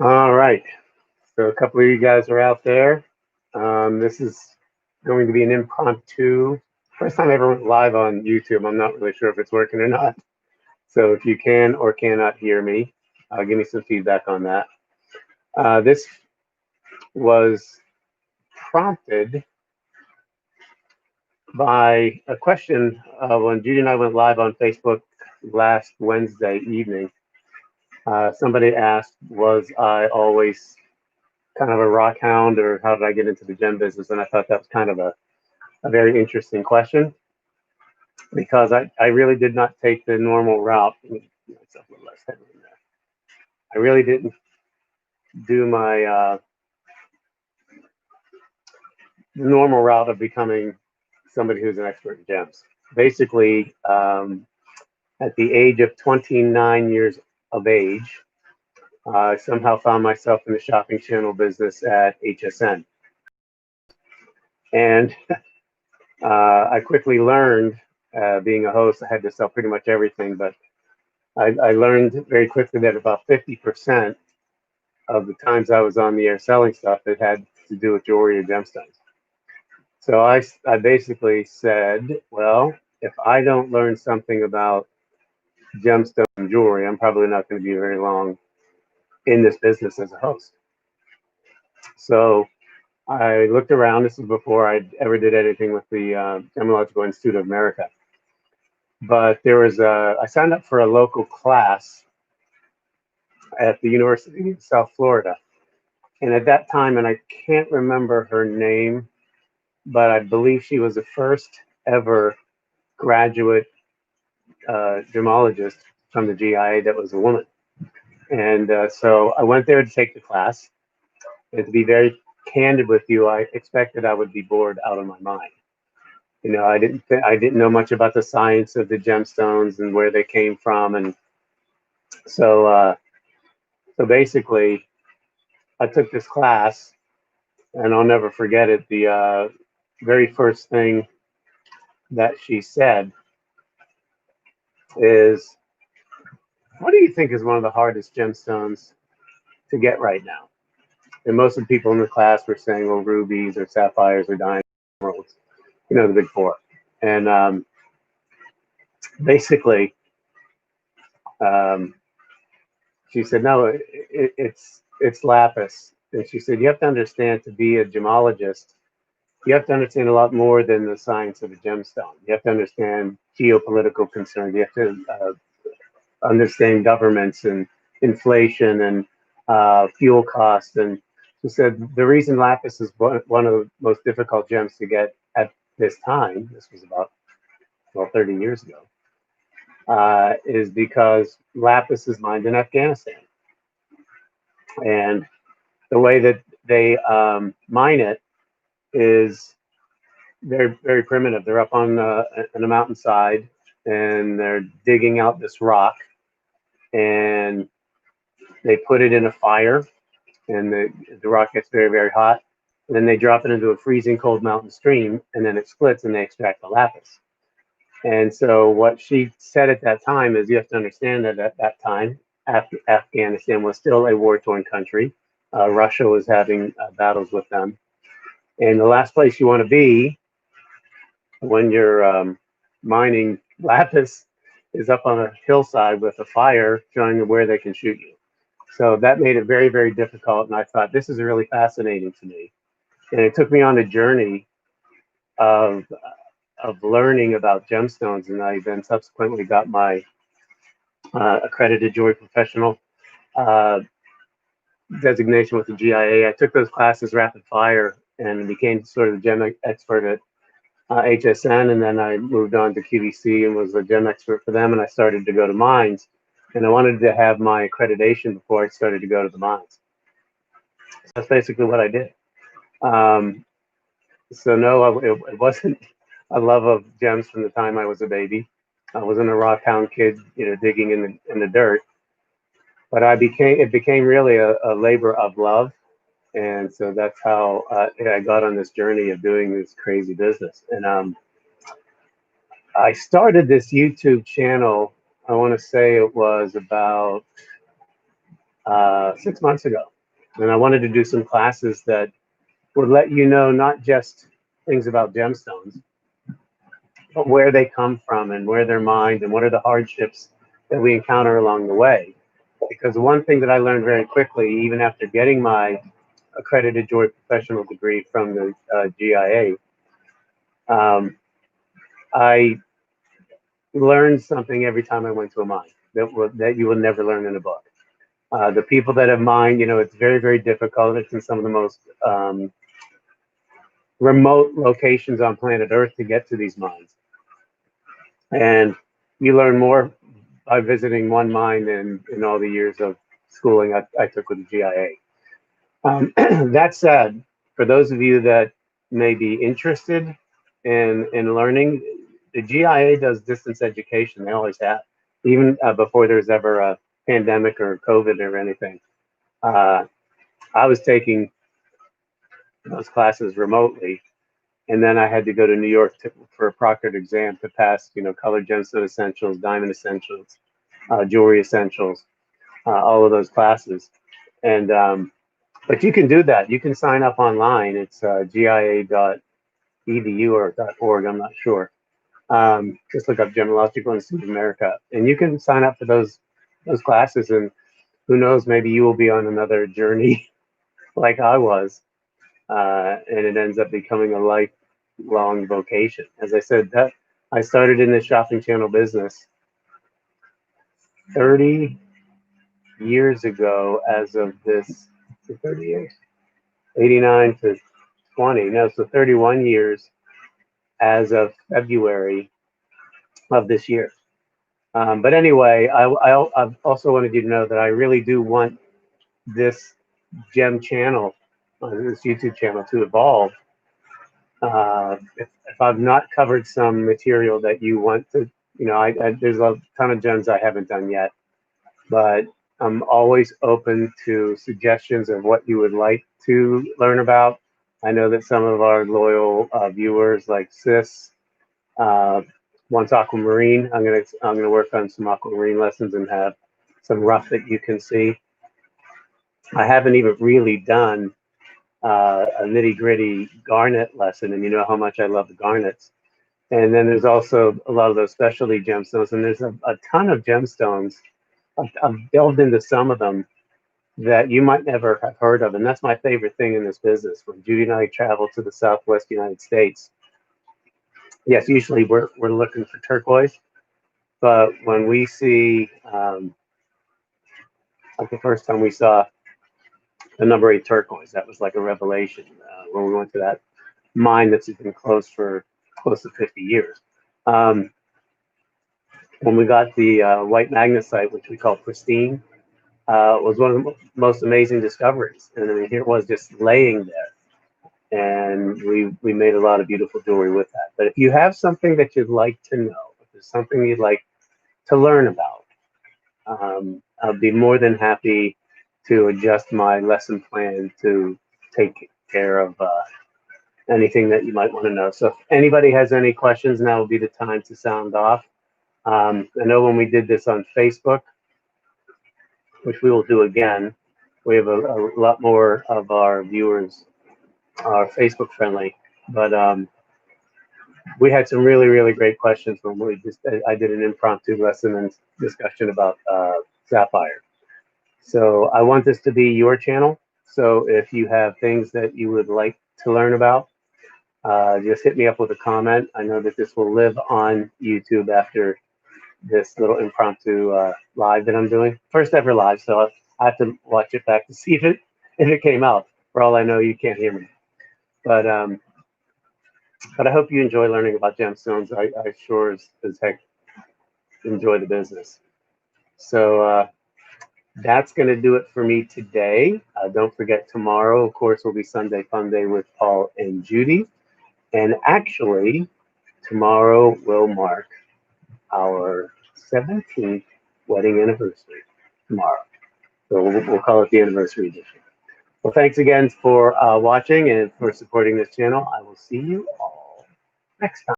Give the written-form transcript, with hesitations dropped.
All right. So a couple of you guys are out there. This is going to be an impromptu. First time I ever went live on YouTube. I'm not really sure if it's working or not. So if you can or cannot hear me, give me some feedback on that. This was prompted by a question when Judy and I went live on Facebook last Wednesday evening. Somebody asked, was I always kind of a rock hound, or how did I get into the gem business? And I thought that was kind of a very interesting question because I really did not take the normal route. Let me give myself a little less headroom there. I really didn't do my the normal route of becoming somebody who's an expert in gems. Basically, at the age of 29 years of age, I somehow found myself in the shopping channel business at HSN. And I quickly learned, being a host, I had to sell pretty much everything, but I learned very quickly that about 50% of the times I was on the air selling stuff, it had to do with jewelry or gemstones. So I basically said, well, if I don't learn something about gemstone jewelry, I'm probably not going to be very long in this business as a host. So I looked around. This was before I ever did anything with the Gemological Institute of America. But I signed up for a local class at the University of South Florida. And at that time, and I can't remember her name, but I believe she was the first ever graduate gemologist from the GIA that was a woman. And so I went there to take the class. And to be very candid with you, I expected I would be bored out of my mind. You know, I didn't know much about the science of the gemstones and where they came from, and so so basically, I took this class, and I'll never forget it. The very first thing that she said is, "What do you think is one of the hardest gemstones to get right now?" And most of the people in the class were saying, "Well, rubies or sapphires or diamonds, emeralds, you know, the big four." And basically, um, she said, "No, it's lapis." And she said, "You have to understand, to be a gemologist, you have to understand a lot more than the science of the gemstone. You have to understand geopolitical concerns. You have to understand governments and inflation and fuel costs." And she said the reason lapis is one of the most difficult gems to get at this time, this was about, well, 30 years ago, is because lapis is mined in Afghanistan. And the way that they mine it is very primitive. They're up on a mountainside, and they're digging out this rock, and they put it in a fire, and the rock gets very hot. And then they drop it into a freezing cold mountain stream, and then it splits, and they extract the lapis. And so what she said at that time is, you have to understand that at that time, Afghanistan was still a war-torn country. Russia was having battles with them. And the last place you want to be when you're mining lapis is up on a hillside with a fire showing where they can shoot you. So that made it very difficult. And I thought, this is really fascinating to me. And it took me on a journey of learning about gemstones. And I then subsequently got my accredited jewelry professional uh, designation with the GIA. I took those classes rapid fire and became sort of the gem expert at HSN, and then I moved on to QVC and was a gem expert for them. And I started to go to mines, and I wanted to have my accreditation before I started to go to the mines. So that's basically what I did. Um, so no, it wasn't a love of gems from the time I was a baby. I wasn't a rock hound kid, you know, digging in the dirt. But it became really a labor of love, and so that's how I got on this journey of doing this crazy business. And I started this YouTube channel. I want to say it was about 6 months ago. And I wanted to do some classes that would let you know not just things about gemstones, but where they come from and where they're mined and what are the hardships that we encounter along the way. Because one thing that I learned very quickly, even after getting my accredited jewelry professional degree from the GIA, I learned something every time I went to a mine that you will never learn in a book. The people that have mined, it's very, very difficult. It's in some of the most remote locations on planet Earth to get to these mines. And you learn more by visiting one mine than in all the years of schooling I took with the GIA. That said, for those of you that may be interested in learning, the GIA does distance education. They always have, even before there's ever a pandemic or COVID or anything. I was taking those classes remotely, and then I had to go to New York for a proctored exam to pass, colored gemstone essentials, diamond essentials, jewelry essentials, all of those classes. And but you can do that. You can sign up online. It's gia.edu or .org. I'm not sure. Just look up Gemological Institute of America, and you can sign up for those classes. And who knows, maybe you will be on another journey like I was, and it ends up becoming a lifelong vocation. As I said, that I started in the shopping channel business 30 years ago. As of this, 30 years, 89 to 20. No, so 31 years as of February of this year. But anyway, I also wanted you to know that I really do want this gem channel, this YouTube channel, to evolve. If I've not covered some material that you want to, there's a ton of gems I haven't done yet, but I'm always open to suggestions of what you would like to learn about. I know that some of our loyal viewers, like Sis, wants aquamarine. I'm gonna work on some aquamarine lessons and have some rough that you can see. I haven't even really done a nitty gritty garnet lesson, and you know how much I love the garnets. And then there's also a lot of those specialty gemstones, and there's a ton of gemstones. I've delved into some of them that you might never have heard of, and that's my favorite thing in this business. When Judy and I travel to the Southwest United States, yes, usually we're looking for turquoise, but when we see, like the first time we saw the number 8 turquoise, that was like a revelation when we went to that mine that's been closed for close to 50 years. When we got the white magnesite, which we call pristine, was one of the most amazing discoveries. And I mean, here it was just laying there. And we made a lot of beautiful jewelry with that. But if you have something that you'd like to know, if there's something you'd like to learn about, I'll be more than happy to adjust my lesson plan to take care of anything that you might want to know. So if anybody has any questions, now will be the time to sound off. I know when we did this on Facebook, which we will do again, we have a lot more of our viewers are Facebook friendly, but we had some really, really great questions when I did an impromptu lesson and discussion about sapphire. So I want this to be your channel. So if you have things that you would like to learn about, just hit me up with a comment. I know that this will live on YouTube after this little impromptu live that I'm doing. First ever live, so I have to watch it back to see if it came out. For all I know, you can't hear me. But I hope you enjoy learning about gemstones. I sure as heck enjoy the business. So that's going to do it for me today. Don't forget, tomorrow, of course, will be Sunday Fun Day with Paul and Judy. And actually, tomorrow will mark our 17th wedding anniversary tomorrow. So we'll call it the anniversary edition. Well, thanks again for watching and for supporting this channel. I will see you all next time.